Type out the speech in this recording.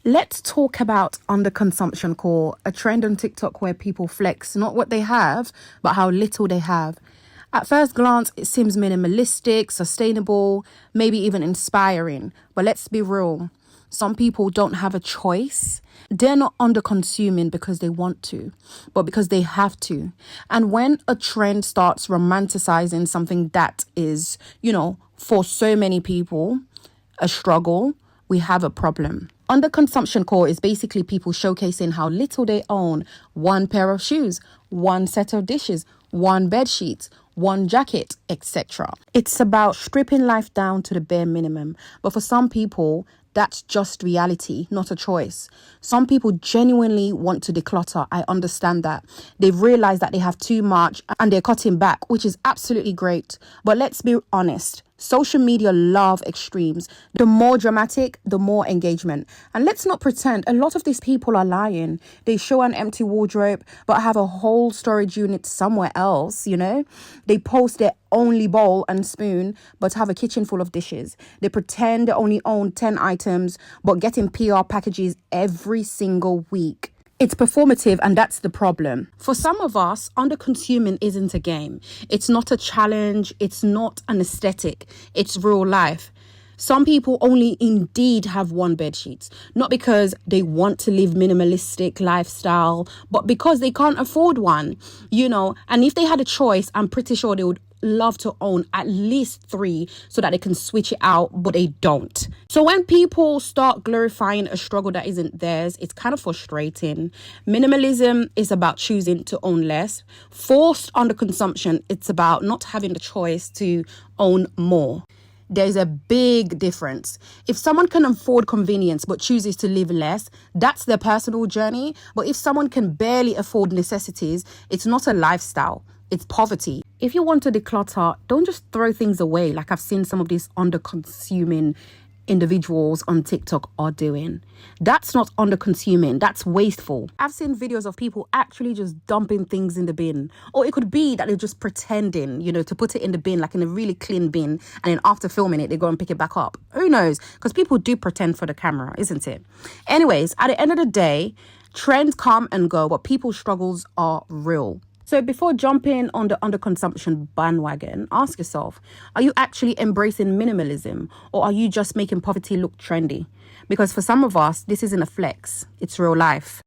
Let's talk about underconsumption core, a trend on TikTok where people flex not what they have, but how little they have. At first glance, it seems minimalistic, sustainable, maybe even inspiring. But let's be real. Some people don't have a choice. They're not under-consuming because they want to, but because they have to. And when a trend starts romanticizing something that is, for so many people, a struggle, we have a problem. Underconsumption core is basically people showcasing how little they own: one pair of shoes, one set of dishes, one bed sheet, one jacket, etc. It's about stripping life down to the bare minimum. But for some people, that's just reality, not a choice. Some people genuinely want to declutter. I understand that. They've realized that they have too much and they're cutting back, which is absolutely great. But let's be honest. Social media love extremes. The more dramatic, the more engagement. And let's not pretend a lot of these people are lying. They show an empty wardrobe, but have a whole storage unit somewhere else, They post their only bowl and spoon, but have a kitchen full of dishes. They pretend they only own 10 items, but getting PR packages every single week. It's performative, and that's the problem. For some of us, under-consuming isn't a game. It's not a challenge. It's not an aesthetic. It's real life. Some people only indeed have one bed sheet, not because they want to live minimalistic lifestyle, but because they can't afford one, And if they had a choice, I'm pretty sure they would love to own at least 3 so that they can switch it out, but they don't. So when people start glorifying a struggle that isn't theirs, it's kind of frustrating. Minimalism is about choosing to own less. Forced underconsumption, it's about not having the choice to own more. There's a big difference. If someone can afford convenience but chooses to live less, that's their personal journey. But if someone can barely afford necessities, it's not a lifestyle. It's poverty. If you want to declutter, don't just throw things away like I've seen some of these under-consuming individuals on TikTok are doing. That's not under-consuming. That's wasteful. I've seen videos of people actually just dumping things in the bin. Or it could be that they're just pretending, to put it in the bin, like in a really clean bin. And then after filming it, they go and pick it back up. Who knows? Because people do pretend for the camera, isn't it? Anyways, at the end of the day, trends come and go, but people's struggles are real. So before jumping on the underconsumption bandwagon, ask yourself, are you actually embracing minimalism, or are you just making poverty look trendy? Because for some of us, this isn't a flex, it's real life.